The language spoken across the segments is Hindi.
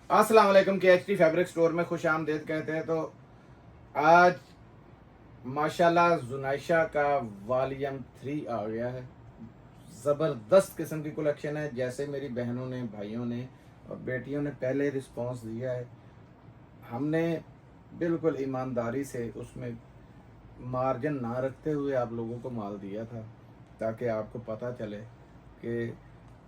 अस्सलाम वालेकुम। KHT फैब्रिक स्टोर में खुश आमदेद कहते हैं। तो आज माशाल्लाह जुनाइशा का वॉल्यूम 3 आ गया है। ज़बरदस्त किस्म की कलेक्शन है। जैसे मेरी बहनों ने, भाइयों ने और बेटियों ने पहले रिस्पांस दिया है, हमने बिल्कुल ईमानदारी से उसमें मार्जिन ना रखते हुए आप लोगों को माल दिया था, ताकि आपको पता चले कि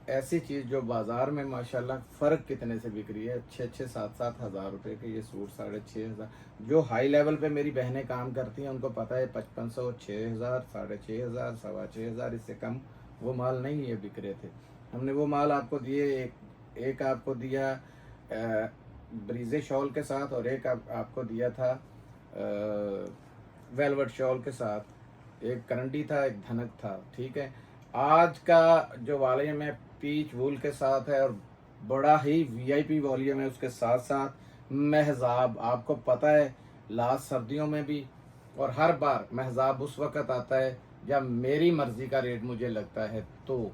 ऐसी चीज़ जो बाज़ार में माशाल्लाह फ़र्क कितने से बिक रही है। 6-6, 7-7 हज़ार रुपये के ये सूट 6,500। जो हाई लेवल पे मेरी बहनें काम करती हैं उनको पता है 5500, 6,000, 6,500, 6,2500, इससे कम वो माल नहीं ये बिक रहे थे। हमने वो माल आपको दिए। एक आपको दिया ब्रीजे शॉल के साथ, और एक आपको दिया था वेलवेट शॉल के साथ। एक करंडी था, एक धनक था। ठीक है। आज का जो वॉल्यूम है पीच वूल के साथ है, और बड़ा ही VIP वॉल्यूम है। उसके साथ साथ महजाब, आपको पता है लास्ट सर्दियों में भी और हर बार महजाब उस वक़्त आता है जब मेरी मर्ज़ी का रेट मुझे लगता है। तो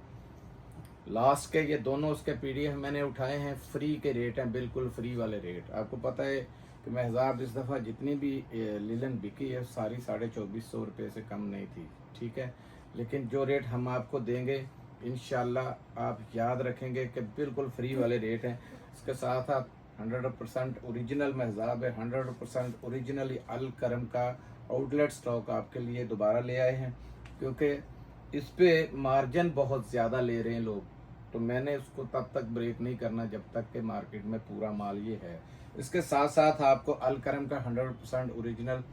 लास्ट के ये दोनों उसके PDF मैंने उठाए हैं। फ्री के रेट हैं, बिल्कुल फ्री वाले रेट। आपको पता है कि महजाब इस दफ़ा जितनी भी लिलन बिकी है सारी 2,450 रुपये से कम नहीं थी। ठीक है। लेकिन जो रेट हम आपको देंगे इंशाल्लाह आप याद रखेंगे कि बिल्कुल फ्री वाले रेट हैं। इसके साथ साथ 100% ओरिजिनल महजाब है। 100% ओरिजिनल अल करम का आउटलेट स्टॉक आपके लिए दोबारा ले आए हैं, क्योंकि इस पे मार्जिन बहुत ज़्यादा ले रहे हैं लोग। तो मैंने उसको तब तक ब्रेक नहीं करना जब तक कि मार्केट में पूरा माल ये है। इसके साथ साथ आपको अल करम का 100% ओरिजिनल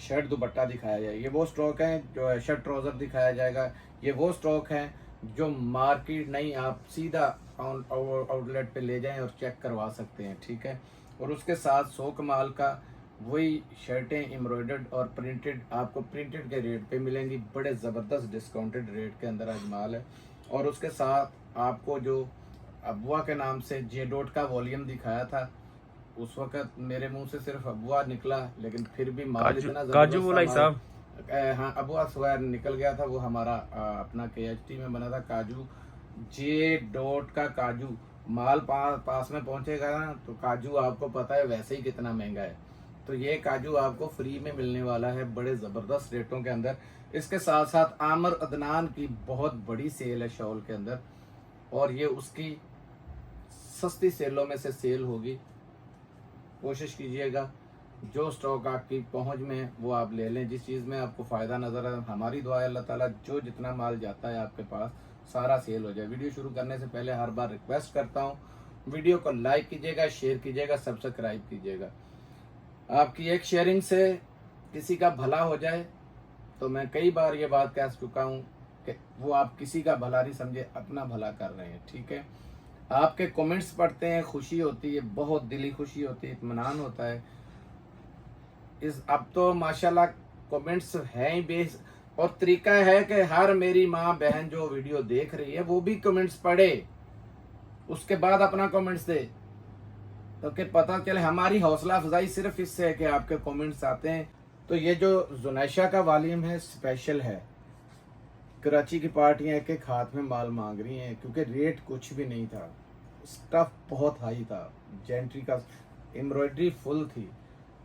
शर्ट दुपट्टा दिखाया जाए। ये वो स्टॉक है जो शर्ट ट्राउज़र दिखाया जाएगा। ये वो स्टॉक है जो मार्केट नहीं, आप सीधा आउटलेट पे ले जाएं और चेक करवा सकते हैं। ठीक है। और उसके साथ 100 कमाल का वही शर्टें एम्ब्रॉयडर्ड और प्रिंटेड आपको प्रिंटेड के रेट पे मिलेंगी। बड़े ज़बरदस्त डिस्काउंटेड रेट के अंदर आज माल है। और उसके साथ आपको जो अबुआ के नाम से जे डॉट का वॉल्यूम दिखाया था, उस वक्त मेरे मुंह से सिर्फ अबुआ निकला, लेकिन फिर भी माल इतना काजू जबरदस्त था। बोला साहब। हाँ, अबुआ स्वैर निकल गया था। वो हमारा अपना KHT में बना था काजू, जे डॉट का काजू। माल पास में पहुंचेगा ना तो काजू आपको पता है वैसे ही कितना महंगा है। तो ये काजू आपको फ्री में मिलने वाला है बड़े ज़बरदस्त रेटों के अंदर। इसके साथ साथ आमर अदनान की बहुत बड़ी सेल है शॉल के अंदर, और ये उसकी सस्ती सेलों में से सेल होगी। कोशिश कीजिएगा जो स्टॉक आपकी पहुंच में है वो आप ले लें। जिस चीज़ में आपको फ़ायदा नज़र आए, हमारी दुआ है अल्लाह ताला जो जितना माल जाता है आपके पास सारा सेल हो जाए। वीडियो शुरू करने से पहले हर बार रिक्वेस्ट करता हूँ, वीडियो को लाइक कीजिएगा, शेयर कीजिएगा, सब्सक्राइब कीजिएगा। आपकी एक शेयरिंग से किसी का भला हो जाए। तो मैं कई बार ये बात कह चुका हूँ कि वो आप किसी का भला नहीं समझे, अपना भला कर रहे हैं। ठीक है। आपके कमेंट्स पढ़ते हैं, खुशी होती है, बहुत दिली खुशी होती है, इत्मीनान होता है। अब तो माशाल्लाह कमेंट्स हैं ही बेस। और तरीका है कि हर मेरी माँ बहन जो वीडियो देख रही है वो भी कमेंट्स पढ़े, उसके बाद अपना कमेंट्स दे, तो कि पता चले। हमारी हौसला अफजाई सिर्फ इससे है कि आपके कमेंट्स आते हैं। तो ये जो जुनैशा का वॉल्यूम है स्पेशल है। कराची की पार्टियां एक एक हाथ में माल मांग रही हैं, क्योंकि रेट कुछ भी नहीं था, स्टफ बहुत हाई था। जेंट्री का एम्ब्रॉयडरी फुल थी,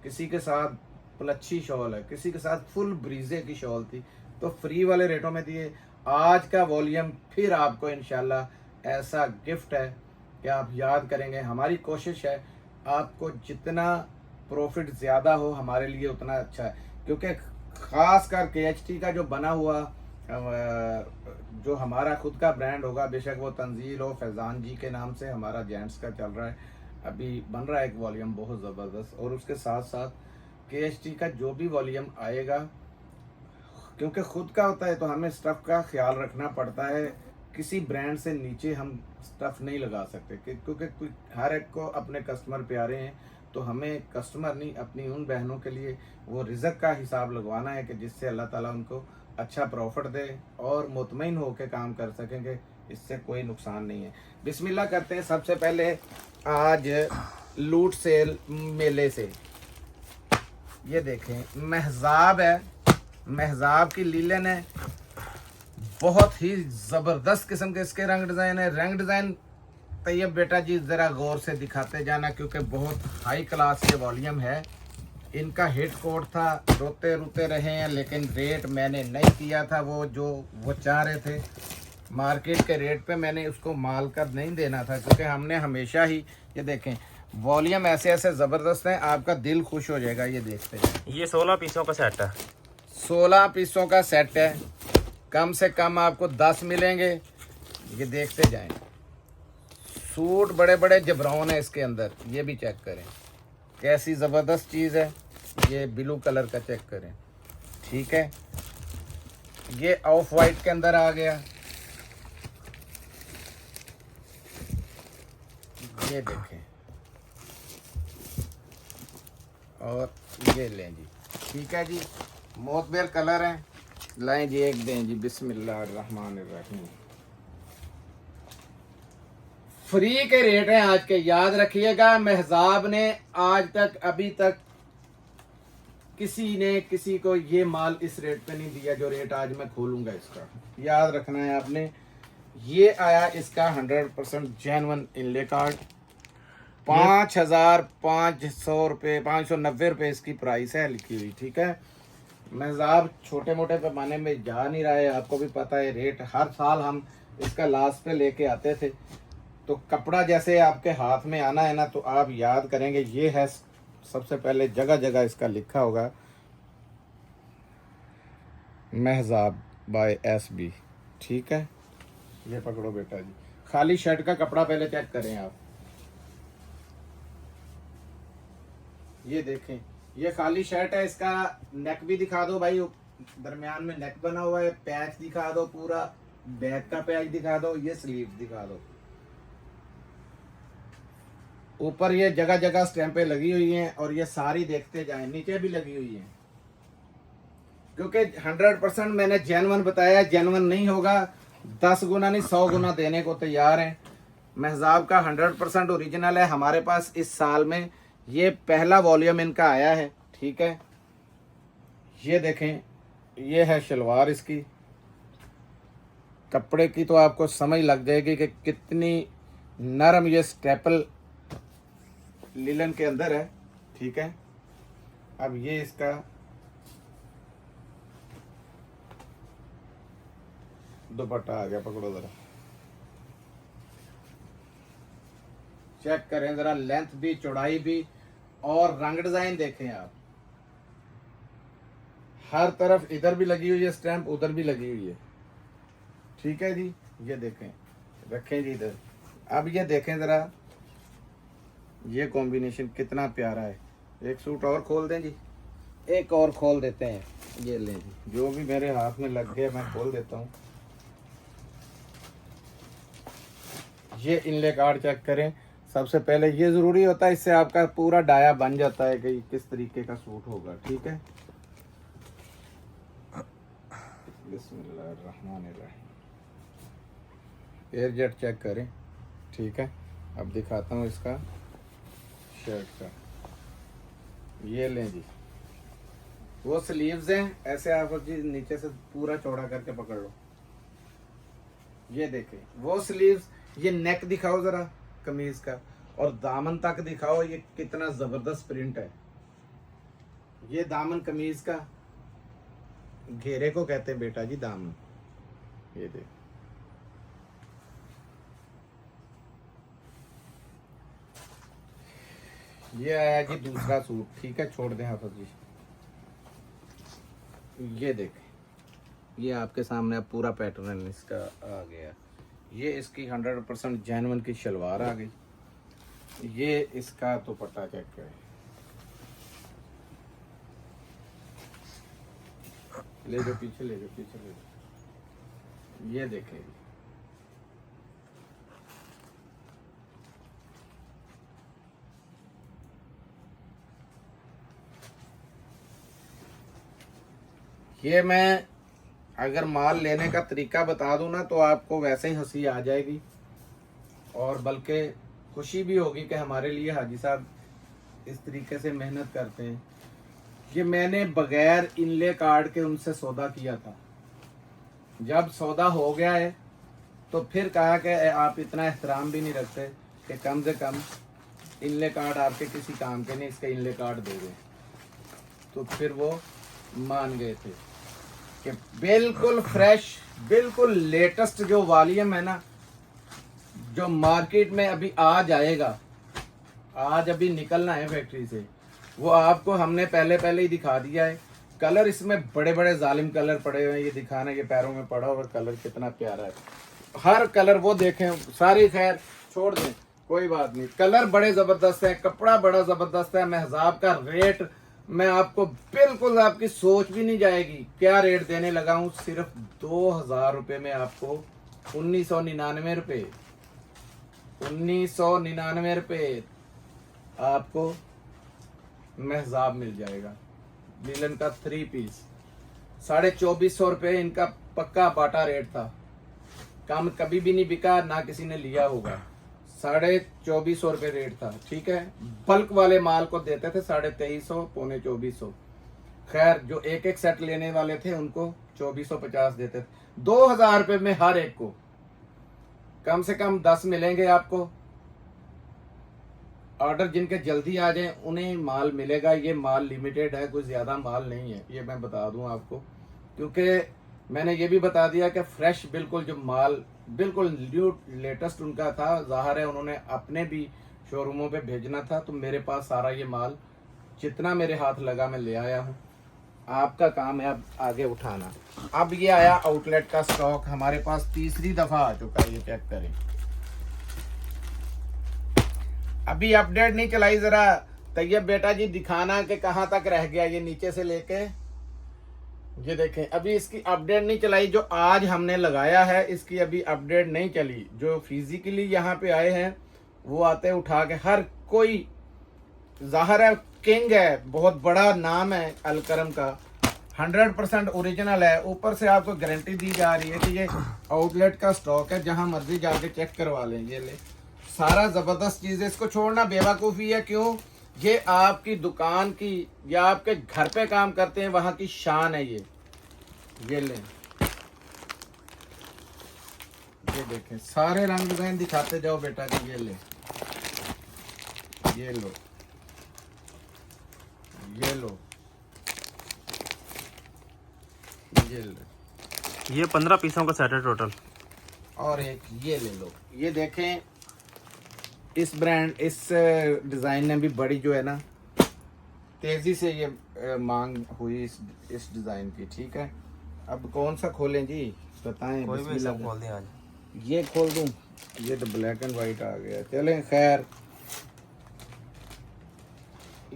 किसी के साथ प्लच्छी शॉल है, किसी के साथ फुल ब्रीजे की शॉल थी। तो फ्री वाले रेटों में दिए। आज का वॉल्यूम फिर आपको इंशाल्लाह ऐसा गिफ्ट है कि आप याद करेंगे। हमारी कोशिश है आपको जितना प्रॉफिट ज़्यादा हो हमारे लिए उतना अच्छा है, क्योंकि ख़ास कर KHT का जो बना हुआ जो हमारा खुद का ब्रांड होगा, बेशक वो तंजील हो, फैज़ान जी के नाम से हमारा जेंट्स का चल रहा है, अभी बन रहा है एक वॉल्यूम बहुत ज़बरदस्त। और उसके साथ साथ KHT का जो भी वॉल्यूम आएगा, क्योंकि खुद का होता है तो हमें स्टफ़ का ख्याल रखना पड़ता है। किसी ब्रांड से नीचे हम स्टफ़ नहीं लगा सकते, क्योंकि हर एक को अपने कस्टमर प्यारे हैं। तो हमें कस्टमर नहीं, अपनी उन बहनों के लिए वो रिज़्क का हिसाब लगवाना है कि जिससे अल्लाह ताला उनको अच्छा प्रॉफिट दे और मुतमईन होकर काम कर सकेंगे। इससे कोई नुकसान नहीं है। बिस्मिल्लाह करते हैं। सबसे पहले आज लूट सेल मेले से ये देखें, महजाब है, महजाब की लीलन है, बहुत ही ज़बरदस्त किस्म के इसके रंग डिज़ाइन है। रंग डिज़ाइन तैयब बेटा जी ज़रा गौर से दिखाते जाना, क्योंकि बहुत हाई क्लास ये वॉल्यूम है। इनका हिट कोड था, रोते रोते रहे हैं, लेकिन रेट मैंने नहीं किया था वो जो वो चाह रहे थे मार्केट के रेट पे। मैंने उसको माल कर नहीं देना था, क्योंकि हमने हमेशा ही ये देखें वॉल्यूम ऐसे ऐसे ज़बरदस्त हैं, आपका दिल खुश हो जाएगा ये देखते हैं। ये 16 पीसों का सेट है। 16 पीसों का सेट है, कम से कम आपको 10 मिलेंगे। ये देखते जाएं, सूट बड़े बड़े जबरौन है इसके अंदर, ये भी चेक करें कैसी ज़बरदस्त चीज़ है। ये ब्लू कलर का चेक करें, ठीक है। ये ऑफ वाइट के अंदर आ गया, ये देखें, और ये लें जी, ठीक है जी। मोतबेर कलर है, लाएं जी एक दें जी। बिस्मिल्लाहिर्रहमानिर्रहीम। फ्री के रेट हैं आज के, याद रखिएगा। महजाब ने आज तक अभी तक किसी ने किसी को ये माल इस रेट पे नहीं दिया जो रेट आज मैं खोलूंगा इसका, याद रखना है आपने। ये आया इसका 100% जेन्युइन इनले कार्ड, 5,500 रुपये, 590 रुपये इसकी प्राइस है लिखी हुई, ठीक है। महजाब छोटे मोटे पैमाने में जा नहीं रहा है, आपको भी पता है रेट हर साल हम इसका लास्ट पे लेके आते थे। तो कपड़ा जैसे आपके हाथ में आना है ना, तो आप याद करेंगे ये है सबसे पहले जगह जगह इसका लिखा होगा महजाब बाय SB, ठीक है। ये पकड़ो बेटा जी, खाली शर्ट का कपड़ा पहले चेक करें आप, ये देखें ये खाली शर्ट है। इसका नेक भी दिखा दो भाई, दरमियान में नेक बना हुआ है, पैच दिखा दो, पूरा बैक का पैच दिखा दो, ये स्लीव दिखा दो। ऊपर ये जगह जगह स्टैंपें लगी हुई हैं, और ये सारी देखते जाएं, नीचे भी लगी हुई हैं, क्योंकि 100% मैंने जेन्युइन बताया। जेन्युइन नहीं होगा 10 गुना नहीं 100 गुना देने को तैयार हैं। महजाब का 100% ओरिजिनल है हमारे पास। इस साल में ये पहला वॉल्यूम इनका आया है, ठीक है। ये देखें, ये है शलवार इसकी, कपड़े की तो आपको समझ लग जाएगी कि कितनी नरम ये स्टेपल लिलन के अंदर है, ठीक है। अब ये इसका दुपट्टा आ गया, पकड़ो जरा, चेक करें जरा, लेंथ भी चौड़ाई भी, और रंग डिजाइन देखें आप, हर तरफ इधर भी लगी हुई है स्टैंप, उधर भी लगी हुई है, ठीक है जी। ये देखें, रखें जी इधर। अब ये देखें जरा, ये कॉम्बिनेशन कितना प्यारा है। एक सूट और खोल दें जी, एक और खोल देते हैं, ये लें जी, जो भी मेरे हाथ में लग गया मैं खोल देता हूँ। ये इनले कार्ड चेक करें, सबसे पहले ये ज़रूरी होता है, इससे आपका पूरा डाया बन जाता है कि किस तरीके का सूट होगा, ठीक है। बिस्मिल्लाहिर्रहमानिर्रहीम। एयर जेट चेक करें, ठीक है। अब दिखाता हूँ इसका शर्ट का, ये लें जी, वो स्लीव्स हैं, ऐसे आप जी नीचे से पूरा चौड़ा करके पकड़ लो, ये देखें वो स्लीव्स। ये नेक दिखाओ जरा कमीज का, और दामन तक दिखाओ, ये कितना जबरदस्त प्रिंट है। ये दामन कमीज का, घेरे को कहते हैं बेटा जी दामन, ये देख। ये आया जी दूसरा सूट, ठीक है, छोड़ दें हाफिज जी। ये देखें, ये आपके सामने अब पूरा पैटर्न इसका आ गया। ये इसकी 100% जेन्युइन की शलवार आ गई। ये इसका दुपट्टा चेक करें, ले जो पीछे, ले जो पीछे, ले जो। ये देखें, ये मैं अगर माल लेने का तरीका बता दूं ना, तो आपको वैसे ही हंसी आ जाएगी, और बल्कि खुशी भी होगी कि हमारे लिए हाजी साहब इस तरीके से मेहनत करते हैं। ये मैंने बगैर इनले कार्ड के उनसे सौदा किया था। जब सौदा हो गया है तो फिर कहा कि आप इतना एहतराम भी नहीं रखते कि कम से कम इनले कार्ड आपके किसी काम के नहीं, इसका इनले कार्ड दे दें। तो फिर वो मान गए थे कि बिल्कुल फ्रेश, बिल्कुल लेटेस्ट जो वॉल्यूम है ना, जो मार्केट में अभी आ जाएगा, आज अभी निकलना है फैक्ट्री से, वो आपको हमने पहले ही दिखा दिया है। कलर इसमें बड़े बड़े जालिम कलर पड़े हुए हैं, ये दिखाना, ये पैरों में पड़ा हुआ कलर कितना प्यारा है। हर कलर वो देखें, सारी खैर छोड़ दें, कोई बात नहीं। कलर बड़े जबरदस्त है, कपड़ा बड़ा जबरदस्त है। महजाब का रेट मैं आपको बिल्कुल, आपकी सोच भी नहीं जाएगी क्या रेट देने लगा हूं। सिर्फ 2000 रुपये में आपको 1999 रुपये, 1999 रुपये आपको महजाब मिल जाएगा। लीलन का 3 पीस 2450 रुपये इनका पक्का बाटा रेट था, कम कभी भी नहीं बिका, ना किसी ने लिया होगा। 2450 रुपये रेट था, ठीक है। बल्क वाले माल को देते थे 2350, पौने 2400। खैर जो एक एक सेट लेने वाले थे उनको 2450 देते थे। 2000 रुपये में हर एक को कम से कम 10 मिलेंगे आपको। ऑर्डर जिनके जल्दी आ जाए उन्हें माल मिलेगा। ये माल लिमिटेड है, कोई ज़्यादा माल नहीं है, ये मैं बता दूं आपको। क्योंकि मैंने ये भी बता दिया कि फ्रेश बिल्कुल जो माल बिल्कुल न्यू लेटेस्ट उनका था। ज़ाहिर है उन्होंने अपने भी शोरूमों पे भेजना था, तो मेरे पास सारा ये माल जितना मेरे हाथ लगा मैं ले आया हूँ। आपका काम है अब आगे उठाना। अब ये आया आउटलेट का स्टॉक हमारे पास, तीसरी दफ़ा आ चुका है, ये चेक करें। अभी अपडेट नहीं चलाई, जरा तैयब बेटा जी दिखाना कि कहाँ तक रह गया ये नीचे से लेके। ये देखें अभी इसकी अपडेट नहीं चलाई, जो आज हमने लगाया है इसकी अभी अपडेट नहीं चली। जो फिजिकली यहाँ पे आए हैं वो आते उठा के, हर कोई ज़ाहिर है किंग है, बहुत बड़ा नाम है अलकरम का, 100% ओरिजिनल है। ऊपर से आपको गारंटी दी जा रही है कि ये आउटलेट का स्टॉक है, जहाँ मर्जी जाके चेक करवा लें। ये ले सारा जबरदस्त चीज है, इसको छोड़ना बेवकूफ़ी है। क्यों? ये आपकी दुकान की या आपके घर पे काम करते हैं वहां की शान है। ये लें, ये देखें, सारे रंग डिजाइन दिखाते जाओ बेटा जी। ये ले, ये लो, ये लो, ये लो। ये 15 पीसों का सेट है टोटल। और एक ये ले लो। ये देखें, इस ब्रांड, इस डिज़ाइन ने भी बड़ी जो है ना तेज़ी से ये मांग हुई इस डिज़ाइन की, ठीक है। अब कौन सा खोलें जी, बताएं। कोई भी सब खोल दें आज। ये खोल दूं, ये तो ब्लैक एंड वाइट आ गया। चलें खैर,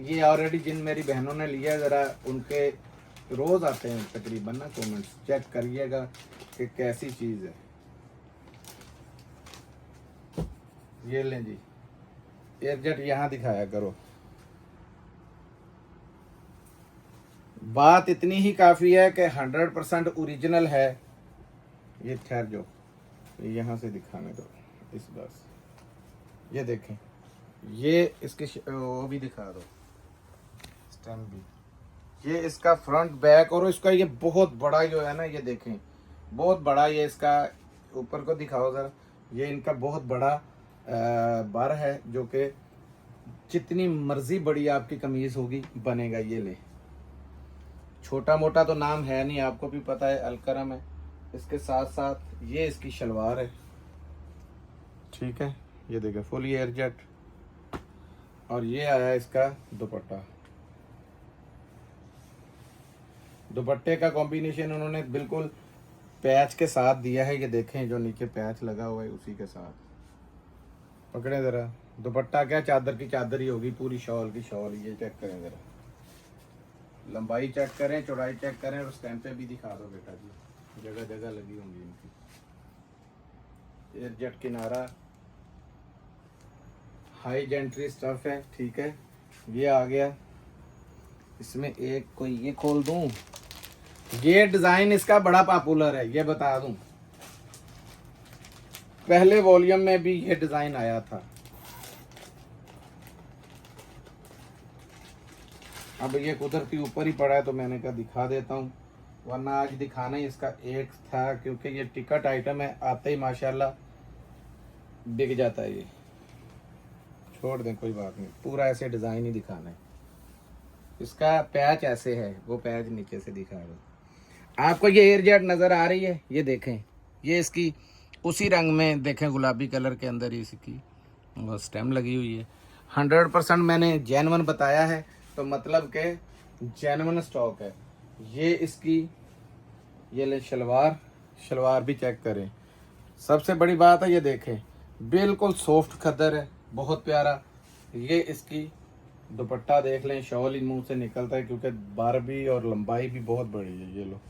ये ऑलरेडी जिन मेरी बहनों ने लिया, ज़रा उनके रोज़ आते हैं तकरीबन ना कमेंट्स, चेक करिएगा कि कैसी चीज़ है। ये लें जी, एयरजेट यहाँ दिखाया करो। बात इतनी ही काफ़ी है कि 100% ओरिजिनल है। ये ठहर जो, यहाँ से दिखाने दो इस, बस ये देखें, ये इसके वो भी दिखा दो, स्टैम्प भी। ये इसका फ्रंट बैक, और इसका ये बहुत बड़ा जो है ना, ये देखें बहुत बड़ा, ये इसका ऊपर को दिखाओ ज़रा। ये इनका बहुत बड़ा बार है, जो कि जितनी मर्जी बड़ी आपकी कमीज होगी बनेगा। ये ले, छोटा मोटा तो नाम है नहीं, आपको भी पता है अलकरम है। इसके साथ साथ ये इसकी शलवार है, ठीक है। ये देखिए फुल एयरजेट, और ये आया इसका दुपट्टा। दुपट्टे का कॉम्बिनेशन उन्होंने बिल्कुल पैच के साथ दिया है। ये देखें जो नीचे पैच लगा हुआ है उसी के साथ। पकड़े ज़रा, दुपट्टा क्या चादर की चादर ही होगी, पूरी शॉल की शॉल। ये चेक करें ज़रा, लंबाई चेक करें, चौड़ाई चेक करें, और स्टैंपें भी दिखा दो बेटा जी, जगह जगह लगी होंगी इनकी। एयरजेट किनारा, हाई जेंट्री स्टफ है, ठीक है। ये आ गया, इसमें एक कोई ये खोल दूं। ये डिज़ाइन इसका बड़ा पॉपुलर है, ये बता दूं। पहले वॉल्यूम में भी ये डिज़ाइन आया था। अब ये कुदरती ऊपर ही पड़ा है, तो मैंने कहा दिखा देता हूँ। वरना आज दिखाना ही इसका एक था, क्योंकि ये टिकट आइटम है, आते ही माशाल्लाह बिक जाता है। ये छोड़ दें, कोई बात नहीं, पूरा ऐसे डिज़ाइन ही दिखाना है। इसका पैच ऐसे है, वो पैच नीचे से दिखा रहा हूँ आपको। ये एयरजेट नज़र आ रही है, ये देखें, ये इसकी उसी रंग में देखें, गुलाबी कलर के अंदर ही इसकी वो स्टेम लगी हुई है। 100% मैंने जेन्युइन बताया है, तो मतलब के जेन्युइन स्टॉक है। ये इसकी ये ले शलवार, शलवार भी चेक करें। सबसे बड़ी बात है, ये देखें बिल्कुल सॉफ्ट खद्दर है, बहुत प्यारा। ये इसकी दुपट्टा देख लें, शॉल ही मुंह से निकलता है, क्योंकि बार भी और लंबाई भी बहुत बड़ी है। ये लो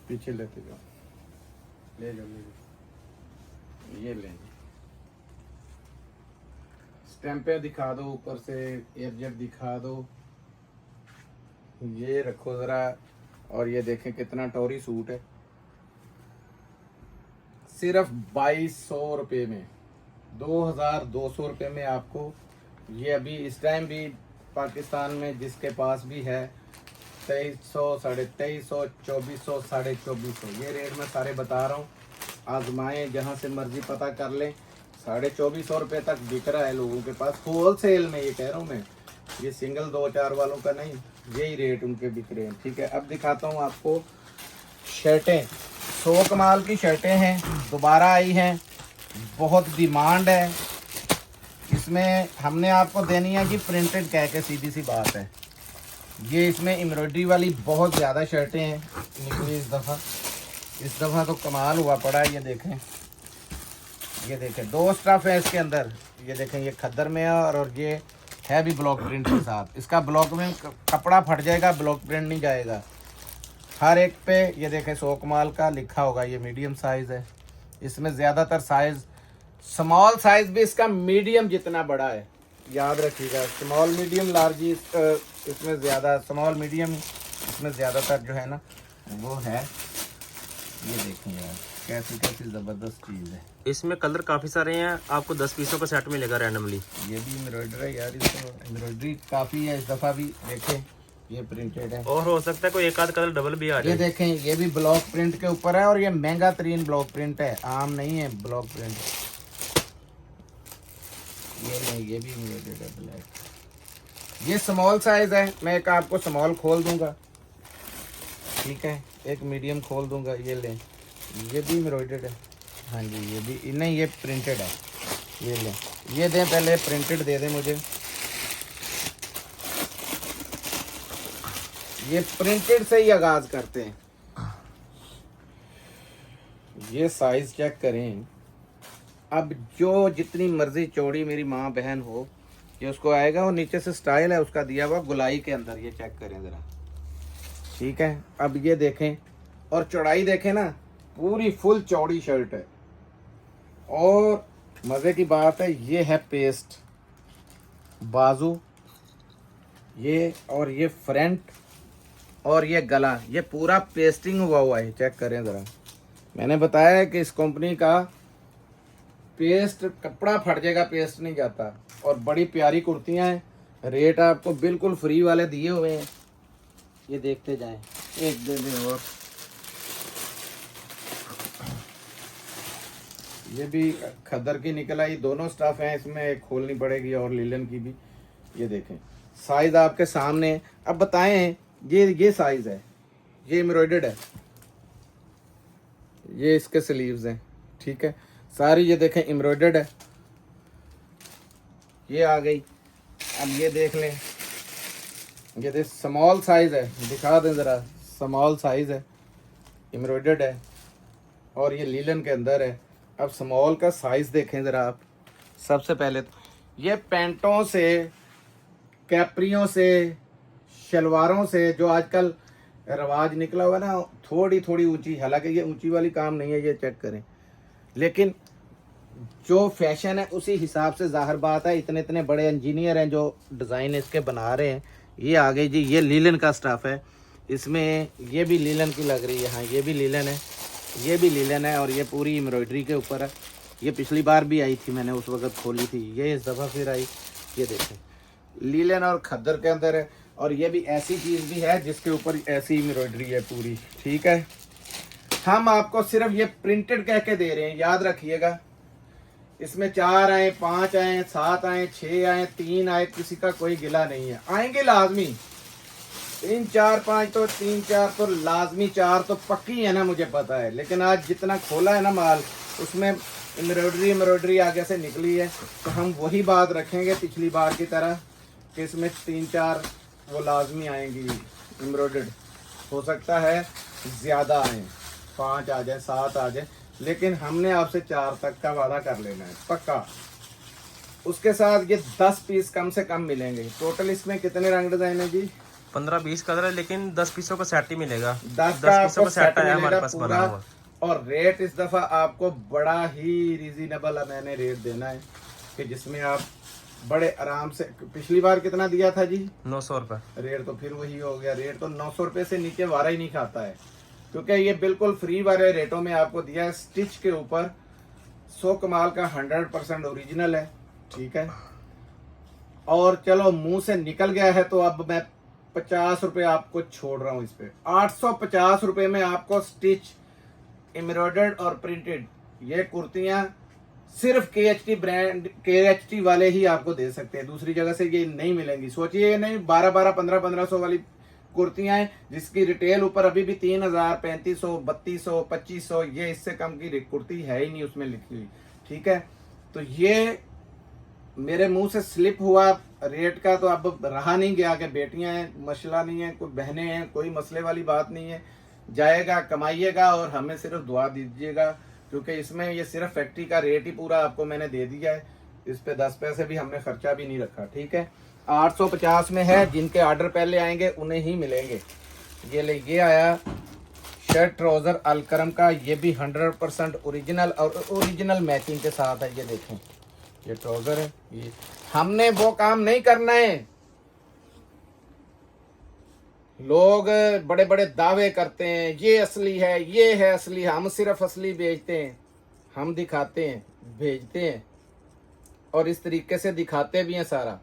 पीछे लेते जाओ, ले जाओ, ले जाओ, ये लेंगे। स्टैंपें दिखा दो, ऊपर से एयरजेट दिखा दो, ये रखो ज़रा। और ये देखें कितना टोरी सूट है, सिर्फ 2200 रुपये में, 2200 रुपये में आपको ये अभी इस टाइम भी पाकिस्तान में जिसके पास भी है 2300, 2350, 2400, 2450, ये रेट मैं सारे बता रहा हूँ। आजमाएं, जहाँ से मर्जी पता कर लें। 2450 रुपये तक बिक रहा है लोगों के पास, होल सेल में, ये कह रहा हूँ मैं, ये सिंगल 2-4 वालों का नहीं, यही रेट उनके बिक रहे हैं। ठीक है, अब दिखाता हूँ आपको शर्टें। 100 कमाल की शर्टें हैं, दोबारा आई हैं, बहुत डिमांड है। इसमें हमने आपको देनी है कि प्रिंटेड कह के, सीधी सी बात है। ये इसमें एम्ब्रॉयडरी वाली बहुत ज़्यादा शर्टें हैं निकली इस दफ़ा तो कमाल हुआ पड़ा है। ये देखें 2 स्टफ है इसके अंदर, ये देखें, ये खद्दर में है और ये है भी ब्लॉक प्रिंट के साथ। इसका ब्लॉक में कपड़ा फट जाएगा, ब्लॉक प्रिंट नहीं जाएगा। हर एक पे ये देखें 100 कमाल का लिखा होगा। ये मीडियम साइज़ है, इसमें ज़्यादातर साइज़, स्मॉल साइज़ भी इसका मीडियम जितना बड़ा है, याद रखिएगा। स्मॉल मीडियम लार्ज इसमें ज़्यादा, स्मॉल मीडियम इसमें ज़्यादातर जो है ना वो है। ये देखें यार कैसी कैसी ज़बरदस्त चीज़ है। इसमें कलर काफ़ी सारे हैं, आपको 10 पीसों का सेट मिलेगा रैंडमली। ये भी एम्ब्रॉयडरी है यार, इसमें एम्ब्रॉयडरी काफ़ी है। इस दफ़ा भी देखें ये प्रिंटेड है, और हो सकता है कोई एक आध कलर डबल भी आ ये जाए। देखें, ये भी ब्लॉक प्रिंट के ऊपर है और ये महंगा तरीन ब्लॉक प्रिंट है, आम नहीं है ब्लॉक प्रिंट। ये नहीं, ये भी एम्ब्रॉयडर्ड है ब्लैक। ये स्मॉल साइज है, मैं एक आपको स्मॉल खोल दूंगा, ठीक है, एक मीडियम खोल दूंगा। ये लें, ये भी एम्ब्रॉयडर्ड है, हाँ जी, ये भी नहीं, ये प्रिंटेड है। ये लें, ये दें, पहले प्रिंटेड दे दें मुझे। ये प्रिंटेड से ही आगाज करते हैं। ये साइज चेक करें। अब जो जितनी मर्जी चौड़ी मेरी माँ बहन हो, ये उसको आएगा, और नीचे से स्टाइल है उसका दिया हुआ गुलाई के अंदर। ये चेक करें ज़रा, ठीक है। अब ये देखें, और चौड़ाई देखें ना, पूरी फुल चौड़ी शर्ट है। और मज़े की बात है, ये है पेस्ट बाजू, ये और ये फ्रंट और ये गला, ये पूरा पेस्टिंग हुआ है। चेक करें ज़रा, मैंने बताया है कि इस कंपनी का पेस्ट, कपड़ा फट जाएगा, पेस्ट नहीं जाता। और बड़ी प्यारी कुर्तियां हैं, रेट आपको बिल्कुल फ्री वाले दिए हुए हैं। ये देखते जाएं, एक दे दें। और ये भी खद्दर की निकल आई, दोनों स्टफ हैं इसमें, एक खोलनी पड़ेगी और लीलन की भी। ये देखें साइज आपके सामने। अब बताएं, ये साइज है, ये एम्ब्रॉयडर्ड है, ये इसके स्लीव्स हैं, ठीक है, सारी ये देखें एम्ब्रॉयडर्ड है। ये आ गई। अब ये देख लें, ये देख स्मॉल साइज है, दिखा दें ज़रा, स्मॉल साइज है, एम्ब्रॉयडर्ड है और ये लीलन के अंदर है। अब स्मॉल का साइज देखें ज़रा आप। सबसे पहले तो ये पैंटों से, कैप्रियों से, शलवारों से जो आजकल रवाज निकला हुआ ना, थोड़ी थोड़ी ऊंची, हालांकि ये ऊंची वाली काम नहीं है, ये चेक करें, लेकिन जो फैशन है उसी हिसाब से, जाहिर बात है इतने इतने बड़े इंजीनियर हैं जो डिज़ाइन इसके बना रहे हैं। ये आ गई जी, ये लीलन का स्टफ है, इसमें ये भी लीलन की लग रही है, हाँ ये भी लीलन है, ये भी लीलन है और ये पूरी एम्ब्रॉयडरी के ऊपर है। ये पिछली बार भी आई थी, मैंने उस वक्त खोली थी, ये इस दफ़ा फिर आई। ये देखें लीलन और खद्दर के अंदर है। और ये भी ऐसी चीज भी है जिसके ऊपर ऐसी एम्ब्रॉयडरी है पूरी, ठीक है। हम आपको सिर्फ ये प्रिंटेड कह के दे रहे हैं, याद रखिएगा। इसमें 4 आए, 5 आए, 7 आए, 6 आए, 3 आए, किसी का कोई गिला नहीं है, आएंगे लाजमी। 3 4 5 तो 3 4 तो लाजमी, 4 तो पक्की है ना, मुझे पता है। लेकिन आज जितना खोला है ना माल, उसमें एम्ब्रॉयडरी आगे से निकली है, तो हम वही बात रखेंगे पिछली बार की तरह कि इसमें 3 4 वो लाजमी आएंगी एम्ब्रॉयडर्ड। हो सकता है ज़्यादा आए, 5 आ जाए, 7 आ जाए, लेकिन हमने आपसे 4 तक का वादा कर लेना है पक्का। उसके साथ ये 10 पीस कम से कम मिलेंगे। टोटल इसमें कितने रंग डिजाइन है जी? 15-20 कलर है, लेकिन 10 पीसों का सेट ही मिलेगा। 10 पीसों का सेट आया हमारे पास बना पूरा। हुआ। और रेट इस दफा आपको बड़ा ही रीजनेबल मैंने रेट देना है कि जिसमें आप बड़े आराम से। पिछली बार कितना दिया था जी? 900 रुपये। रेट तो फिर वही हो गया। रेट तो 900 रुपये से नीचे वारा ही नहीं खाता है, क्योंकि ये बिल्कुल फ्री वाले रेटों में आपको दिया है। स्टिच के ऊपर 100 कमाल का 100% ओरिजिनल है, ठीक है। और चलो मुंह से निकल गया है तो अब मैं 50 रुपये आपको छोड़ रहा हूँ इस पे। 850 रुपये में आपको स्टिच, एम्ब्रॉयडर्ड और प्रिंटेड ये कुर्तियां सिर्फ KHT ब्रांड, KHT वाले ही आपको दे सकते हैं, दूसरी जगह से ये नहीं मिलेंगी। सोचिए ये नहीं 1200 1500 वाली कुर्तियां हैं जिसकी रिटेल ऊपर अभी भी 3000 3500 3200 2500, ये इससे कम की कुर्ती है ही नहीं उसमें लिखी हुई, ठीक है। तो ये मेरे मुंह से स्लिप हुआ रेट का, तो अब रहा नहीं गया कि बेटियां हैं, मसला नहीं है, कोई बहनें हैं, कोई मसले वाली बात नहीं है। जाएगा, कमाइएगा और हमें सिर्फ दुआ दीजिएगा, क्योंकि इसमें ये सिर्फ फैक्ट्री का रेट ही पूरा आपको मैंने दे दिया है। इस पे 10 पैसे भी हमने खर्चा भी नहीं रखा, ठीक है। 850 में है, जिनके ऑर्डर पहले आएंगे उन्हें ही मिलेंगे। ये ले, ये आया शर्ट ट्राउजर अलकरम का, ये भी 100% ओरिजिनल और ओरिजिनल मैचिंग के साथ है। ये देखें, ये ट्राउजर है। ये हमने वो काम नहीं करना है। लोग बड़े बड़े दावे करते हैं ये असली है, ये है असली। हम सिर्फ असली बेचते हैं, हम दिखाते हैं, भेजते हैं और इस तरीके से दिखाते भी हैं सारा।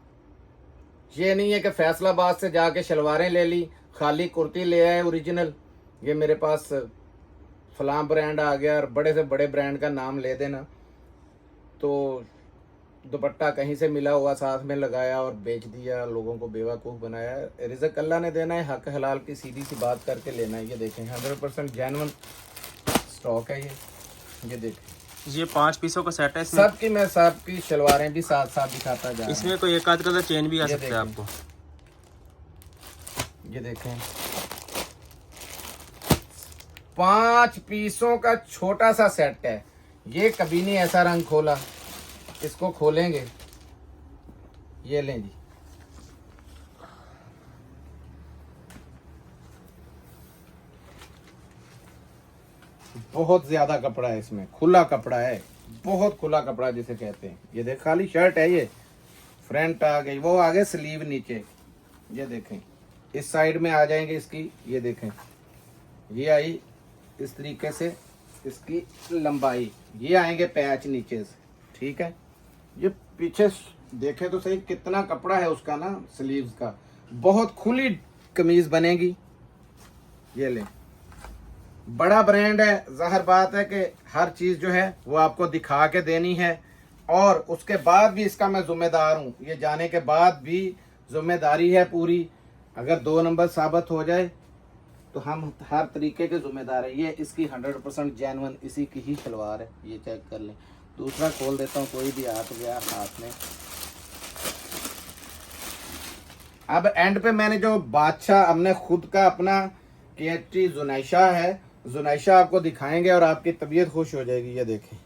ये नहीं है कि फैसलाबाद से जाके शलवारें ले ली, खाली कुर्ती ले आए ओरिजिनल। ये मेरे पास फलां ब्रांड आ गया और बड़े से बड़े ब्रांड का नाम ले देना, तो दुपट्टा कहीं से मिला हुआ साथ में लगाया और बेच दिया, लोगों को बेवकूफ़ बनाया। रिज़्क अल्लाह ने देना है, हक हलाल की सीधी सी बात करके लेना है। ये देखें 100% जेन्युइन स्टॉक है ये देखें। ये 5 पीसों का सेट है। इसमें सबकी मैं सबकी शलवारें भी साथ साथ दिखाता जा रहा हूं। इसमें कोई एक आध कलर चेंज भी आ सकता है आपको। ये देखें 5 पीसों का छोटा सा सेट है। ये कभी नहीं ऐसा रंग खोला, इसको खोलेंगे। ये लें जी, बहुत ज्यादा कपड़ा है इसमें, खुला कपड़ा है, बहुत खुला कपड़ा जिसे कहते हैं। ये देख खाली शर्ट है, ये फ्रंट आ गई, वो आगे स्लीव नीचे। ये देखें इस साइड में आ जाएंगे इसकी, ये देखें ये आई इस तरीके से इसकी लंबाई, ये आएंगे पैच नीचे से, ठीक है। ये पीछे देखे तो सही कितना कपड़ा है उसका ना, स्लीव्स का। बहुत खुली कमीज बनेगी। ये ले, बड़ा ब्रांड है, जाहिर बात है कि हर चीज जो है वो आपको दिखा के देनी है, और उसके बाद भी इसका मैं जिम्मेदार हूँ। ये जाने के बाद भी जिम्मेदारी है पूरी। अगर 2 नंबर साबित हो जाए तो हम हर तरीके के जिम्मेदार है। ये इसकी 100% जेन्युइन इसी की ही शलवार है, ये चेक कर लें। दूसरा खोल देता हूँ, कोई भी हाथ गया हाथ में। अब एंड पे मैंने जो बादशाह हमने खुद का अपना KHT जुनैशा है, जुनैशा आपको दिखाएंगे और आपकी तबीयत खुश हो जाएगी। ये देखें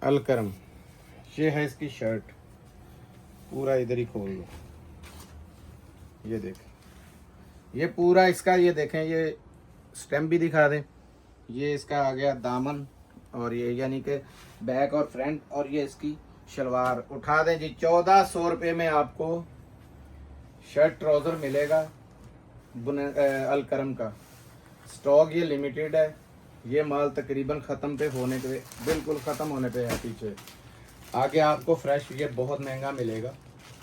अलकरम, ये है इसकी शर्ट, पूरा इधर ही खोल लो। ये देखें ये पूरा इसका, ये देखें ये स्टेम भी दिखा दें। ये इसका आ गया दामन, और ये यानी कि बैक और फ्रंट, और ये इसकी शलवार। उठा दें जी, 1400 रुपये में आपको शर्ट ट्राउज़र मिलेगा अलकरम का। स्टॉक ये लिमिटेड है, ये माल तकरीबन ख़त्म पे होने पे, बिल्कुल ख़त्म होने पे है। पीछे आगे आपको फ्रेश ये बहुत महंगा मिलेगा,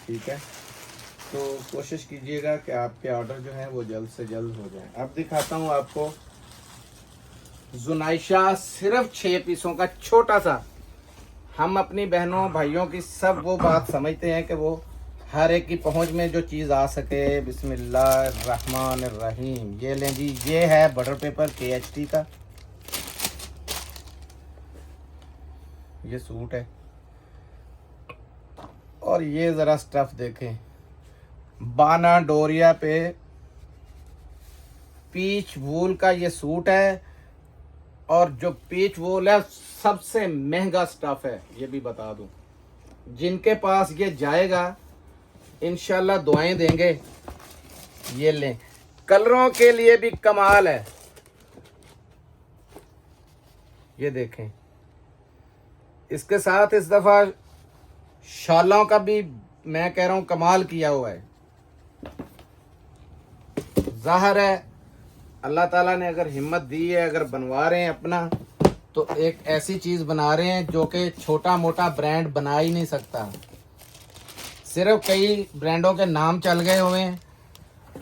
ठीक है। तो कोशिश कीजिएगा कि आपके ऑर्डर जो है वो जल्द से जल्द हो जाए। अब दिखाता हूँ आपको जुनाइशा, सिर्फ 6 पीसों का छोटा सा। हम अपनी बहनों भाइयों की सब वो बात समझते हैं कि वो हर एक की पहुंच में जो चीज़ आ सके। बिस्मिल्लाहिर्रहमानिर्रहीम। ये लें जी, ये है बटर पेपर KHT का, ये सूट है। और ये ज़रा स्टफ़ देखें, बाना डोरिया पे पीच वूल का ये सूट है। और जो पीच वूल है सबसे महंगा स्टफ़ है, ये भी बता दूं। जिनके पास ये जाएगा इंशाल्लाह दुआएं देंगे। ये लें, कलरों के लिए भी कमाल है। ये देखें, इसके साथ इस दफ़ा शालों का भी मैं कह रहा हूं कमाल किया हुआ है। ज़ाहिर है अल्लाह ताला ने अगर हिम्मत दी है, अगर बनवा रहे हैं अपना, तो एक ऐसी चीज़ बना रहे हैं जो कि छोटा मोटा ब्रांड बना ही नहीं सकता। सिर्फ कई ब्रांडों के नाम चल गए हुए हैं,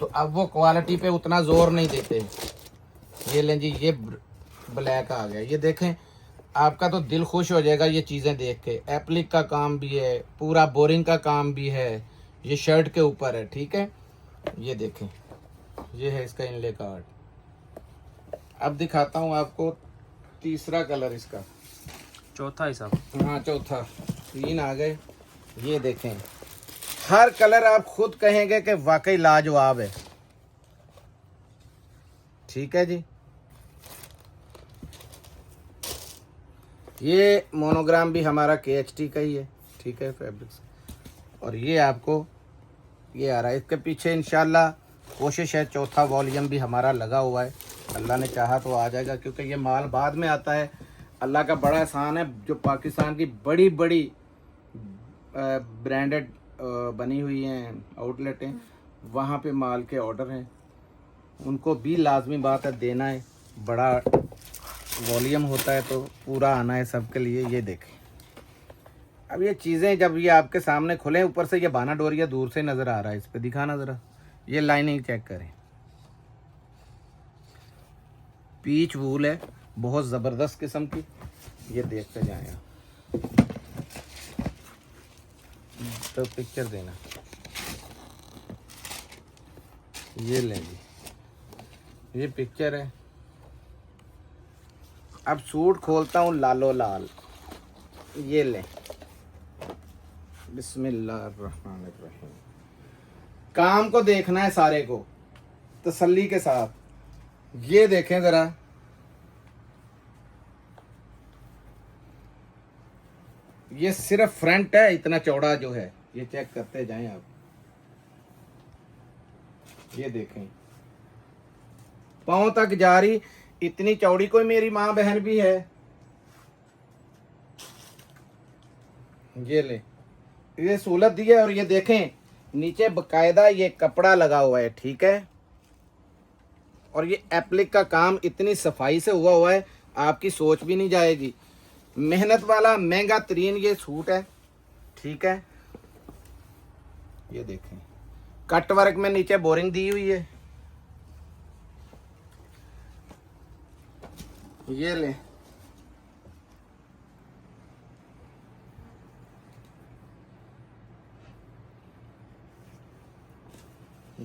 तो अब वो क्वालिटी पे उतना जोर नहीं देते। ये लें जी, ये ब्लैक आ गया। ये देखें, आपका तो दिल खुश हो जाएगा ये चीज़ें देख के। एप्लिक का काम भी है, पूरा बोरिंग का काम भी है। ये शर्ट के ऊपर है, ठीक है। ये देखें, ये है इसका इनले कार्ड। अब दिखाता हूँ आपको तीसरा कलर इसका, चौथा ही साहब। हाँ चौथा, 3 आ गए। ये देखें, हर कलर आप खुद कहेंगे कि वाकई लाजवाब है, ठीक है जी। ये मोनोग्राम भी हमारा KHT का ही है, ठीक है, फैब्रिक्स। और ये आपको ये आ रहा है। इसके पीछे इंशाल्लाह कोशिश है चौथा वॉल्यूम भी हमारा लगा हुआ है। अल्लाह ने चाहा तो आ जाएगा, क्योंकि ये माल बाद में आता है। अल्लाह का बड़ा एहसान है, जो पाकिस्तान की बड़ी बड़ी ब्रांडेड बनी हुई हैं आउटलेटें, वहाँ पे माल के ऑर्डर हैं, उनको भी लाजमी बात है देना है। बड़ा वॉल्यूम होता है तो पूरा आना है सबके लिए। ये देखें, अब ये चीज़ें जब ये आपके सामने खुले, ऊपर से ये बाना डोरिया दूर से नज़र आ रहा है, इस पर दिखाना ज़रा। ये लाइनिंग चेक करें, पीच वूल है, बहुत ज़बरदस्त किस्म की। ये देखते जाएं आप, तो पिक्चर देना। ये लें जी, ये पिक्चर है। अब सूट खोलता हूँ लालो लाल। ये लें, बिस्मिल्लाहिर्रहमानिर्रहीम। काम को देखना है सारे को तसल्ली के साथ। ये देखें ज़रा, ये सिर्फ फ्रंट है, इतना चौड़ा जो है, ये चेक करते जाएं आप। ये देखें, पाँव तक जा रही, इतनी चौड़ी कोई मेरी माँ बहन भी है। ये ले, ये सहूलत दी है। और ये देखें, नीचे बकायदा ये कपड़ा लगा हुआ है, ठीक है। और ये एप्लिक का काम इतनी सफाई से हुआ है, आपकी सोच भी नहीं जाएगी। मेहनत वाला महंगा तरीन ये सूट है, ठीक है। ये देखें, कट वर्क में नीचे बोरिंग दी हुई है। ये ले,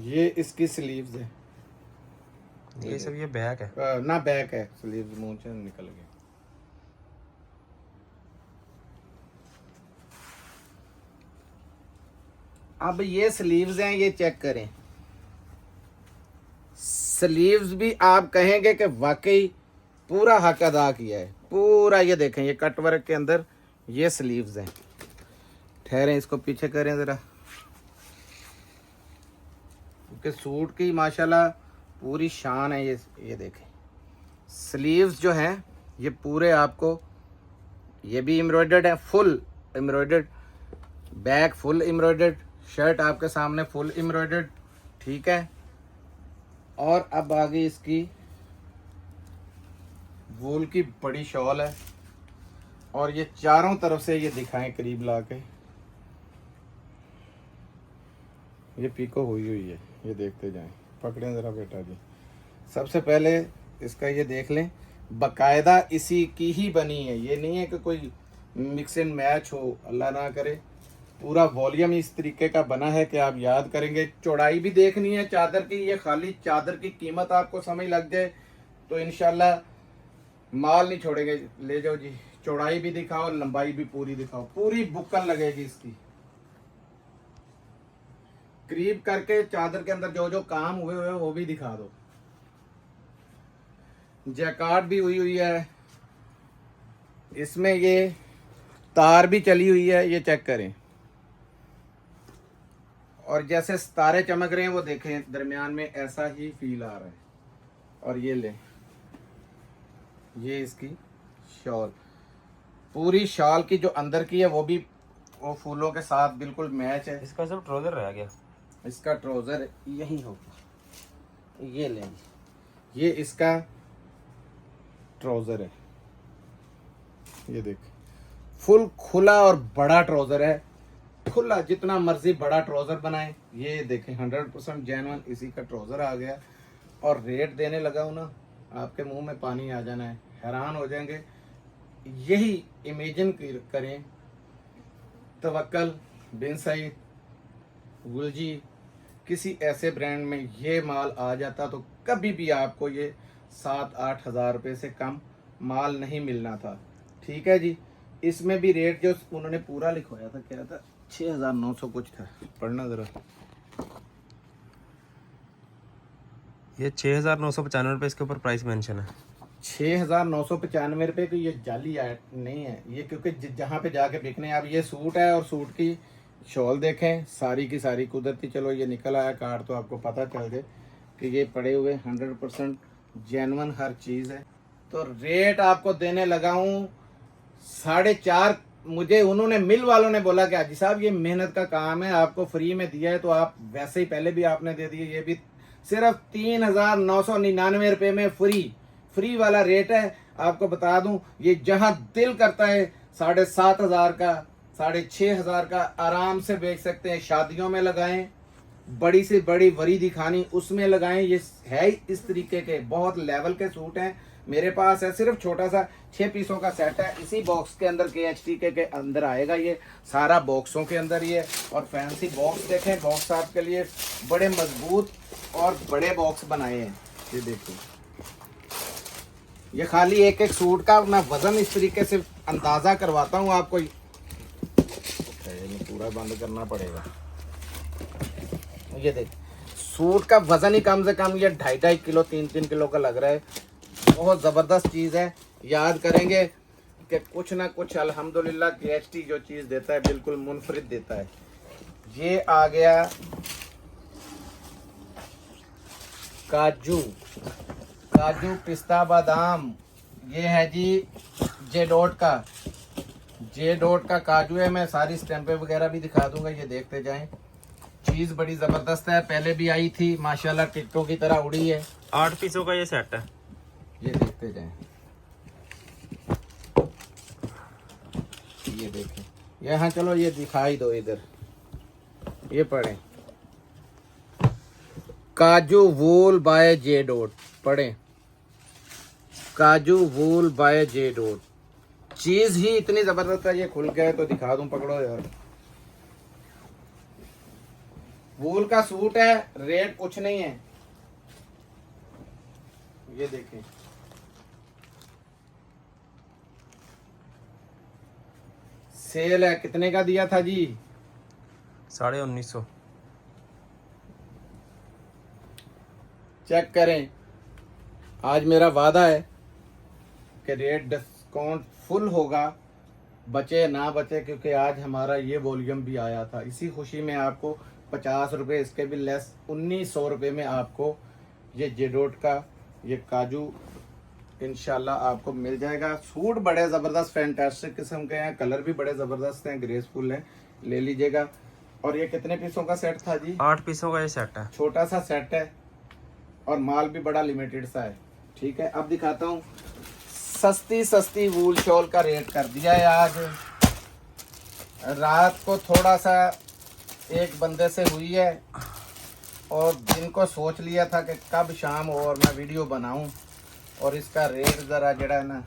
ये इसकी स्लीव्स है। ये सब ये बैक है ना, बैक है, स्लीव्स मुंह से निकल गए। अब ये स्लीव्स हैं, ये चेक करें। स्लीव्स भी आप कहेंगे कि वाकई पूरा हक अदा किया है, पूरा। ये देखें, ये कट वर्क के अंदर ये स्लीव्स हैं। ठहरें, इसको पीछे करें ज़रा, क्योंकि सूट की माशाल्लाह पूरी शान है। ये देखें, स्लीव्स जो हैं ये पूरे आपको, ये भी एम्ब्रॉयडर्ड है, full embroidered. Back full embroidered, shirt आपके सामने फुल एम्ब्रॉयडर्ड, ठीक है। और अब आ गई इसकी वूल की बड़ी शॉल है। और ये चारों तरफ से ये दिखाएं करीब ला के। ये पीको हुई हुई है, ये देखते जाएं। पकड़ें ज़रा बेटा जी। सबसे पहले इसका ये देख लें, बकायदा इसी की ही बनी है, ये नहीं है कि कोई मिक्स एंड मैच हो, अल्लाह ना करे। पूरा वॉल्यूम इस तरीके का बना है कि आप याद करेंगे। चौड़ाई भी देखनी है चादर की, ये खाली चादर की कीमत आपको समझ लग जाए तो इंशाल्लाह माल नहीं छोड़ेंगे। ले जाओ जी, चौड़ाई भी दिखाओ, लंबाई भी पूरी दिखाओ, पूरी बुक्कल लगेगी इसकी। करीब करके चादर के अंदर जो जो काम हुए हुए वो भी दिखा दो। जैकार्ड भी हुई हुई है इसमें, ये तार भी चली हुई है, ये चेक करें। और जैसे सितारे चमक रहे हैं वो देखें, दरमियान में ऐसा ही फील आ रहा है। और ये ले, ये इसकी शॉल, पूरी शॉल की जो अंदर की है वो भी वो फूलों के साथ बिल्कुल मैच है। इसका सिर्फ ट्राउजर रह गया। इसका ट्राउजर यही होगा, ये ले, ये इसका ट्राउजर है। ये देख, फुल खुला और बड़ा ट्राउजर है, खुला जितना मर्जी बड़ा ट्राउजर बनाए। ये देखें 100% जेन्युइन इसी का ट्राउजर आ गया। और रेट देने लगा हूं ना, आपके मुंह में पानी आ जाना है, हैरान हो जाएंगे। यही इमेजिन करें, तवक्कल बिन सईद, गुलजी, किसी ऐसे ब्रांड में ये माल आ जाता तो कभी भी आपको ये 7-8 हज़ार रुपये से कम माल नहीं मिलना था। ठीक है जी। इसमें भी रेट जो उन्होंने पूरा लिखवाया था, क्या था, 6,900 कुछ था, पढ़ना ज़रा। ये 6,995 रुपये इसके ऊपर प्राइस मेंशन है। 6,995 रुपये की ये जाली नहीं है ये, क्योंकि जहाँ पे जाके बिकने। अब ये सूट है और सूट की शॉल देखें, सारी की सारी कुदरती, चलो ये निकल आया कार्ड तो आपको पता चल जाए कि ये पड़े हुए 100% जेन्युइन हर चीज़ है। तो रेट आपको देने लगा हूँ 4.5। मुझे उन्होंने, मिल वालों ने बोला कि हाजी साहब ये मेहनत का काम है, आपको फ्री में दिया है तो आप वैसे ही पहले भी आपने दे दिए, ये भी सिर्फ 3,999 रुपये में फ्री वाला रेट है। आपको बता दूं, ये जहां दिल करता है 7,500 का, 6,500 का आराम से बेच सकते हैं। शादियों में लगाएं, बड़ी से बड़ी वरी दिखानी उसमें लगाएं। ये है इस तरीके के बहुत लेवल के सूट हैं मेरे पास है। सिर्फ छोटा सा 6 पीसों का सेट है, इसी बॉक्स के अंदर KHT के अंदर आएगा। ये सारा बॉक्सों के अंदर ही है। और फैंसी बॉक्स देखें, बॉक्स आपके लिए बड़े मजबूत और बड़े बॉक्स बनाए हैं। ये देखिए, ये खाली एक एक सूट का मैं वजन इस तरीके से अंदाजा करवाता हूँ आपको। पूरा बंद करना पड़ेगा। ये देख, सूट का वजन ही कम से कम ये 2.5 किलो 3 किलो का लग रहा है। बहुत ज़बरदस्त चीज़ है। याद करेंगे कि कुछ ना कुछ अल्हम्दुलिल्लाह KHT जो चीज़ देता है बिल्कुल मुनफरिद देता है। ये आ गया काजू पिस्ता बादाम, ये है जी जे डॉट का काजू है। मैं सारी स्टैंपें वगैरह भी दिखा दूंगा, ये देखते जाएं। चीज़ बड़ी ज़बरदस्त है, पहले भी आई थी माशाल्लाह, टिकटों की तरह उड़ी है। 8 पीसों का ये सेट है, ये देखते जाएं। ये देखें, यहाँ चलो ये दिखाई दो, इधर ये पढ़ें, काजू वूल बाय जे डॉट, पढ़ें काजू वूल बाय जे डॉट। चीज ही इतनी जबरदस्त है। ये खुल गया है तो दिखा दूं, पकड़ो यार। वूल का सूट है, रेट कुछ नहीं है। ये देखें, सेल है, कितने का दिया था जी? 1950। चेक करें, आज मेरा वादा है कि रेट डिस्काउंट फुल होगा, बचे ना बचे, क्योंकि आज हमारा ये वॉल्यूम भी आया था। इसी खुशी में आपको 50 रुपये इसके भी लेस 1900 रुपये में आपको ये जेडोट का ये काजू इंशाल्लाह आपको मिल जाएगा। सूट बड़े ज़बरदस्त फैंटास्टिक किस्म के हैं, कलर भी बड़े ज़बरदस्त हैं, ग्रेसफुल हैं, ले लीजिएगा। और ये कितने पीसों का सेट था जी? 8 पीसों का ये सेट है, छोटा सा सेट है और माल भी बड़ा लिमिटेड सा है। ठीक है, अब दिखाता हूँ। सस्ती वूल शॉल का रेट कर दिया है आज। रात को थोड़ा सा एक बंदे से हुई है और दिन को सोच लिया था कि कब शाम हो और मैं वीडियो बनाऊं और इसका रेट ज़रा जरा है ना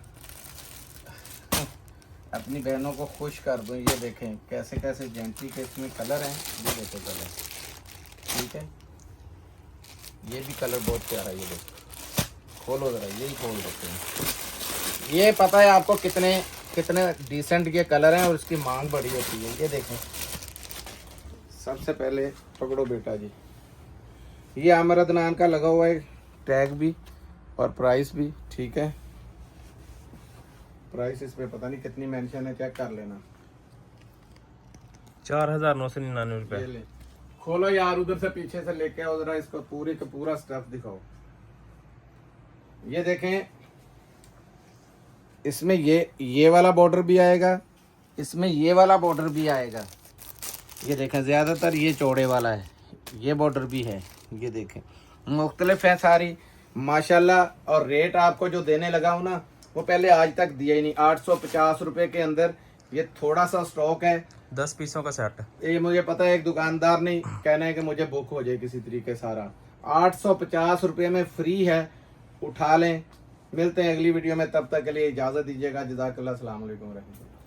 अपनी बहनों को खुश कर दूं। ये देखें कैसे कैसे जेंटी के इसमें कलर हैं, ये देखो कलर, ठीक है। ये भी कलर बहुत प्यारा है, ये देखो, खोलो ज़रा, यही खोल देते हैं। ये पता है आपको कितने कितने डिसेंट ये कलर हैं और इसकी मांग बड़ी होती है। ये देखें, सबसे पहले पकड़ो बेटा जी, ये आमिर अदनान का लगा हुआ है टैग भी और प्राइस भी, ठीक है। प्राइस इस पे पता नहीं कितनी मेंशन है, चेक कर लेना। 4,999 ये रुपये। ले, खोलो यार, उधर से पीछे से लेके आओ जरा, इसको पूरे का पूरा स्टफ दिखाओ। ये देखें, इसमें ये वाला बॉर्डर भी आएगा, इसमें ये वाला बॉर्डर भी आएगा। ये देखें ज़्यादातर ये चौड़े वाला है, ये बॉर्डर भी है। ये देखें मुख्तलिफ है सारी माशाल्लाह। और रेट आपको जो देने लगा हूँ ना, वो पहले आज तक दिया ही नहीं। 850 रुपये के अंदर ये थोड़ा सा स्टॉक है, 10 पीसों का सेट। ये मुझे पता है, एक दुकानदार नहीं कहना है कि मुझे बुक हो जाए किसी तरीके सारा। 850 रुपये में फ्री है, उठा लें। मिलते हैं अगली वीडियो में, तब तक के लिए इजाज़त दीजिएगा। जज़ाकल्लाह, अस्सलाम वालेकुम रहमतुल्लाह।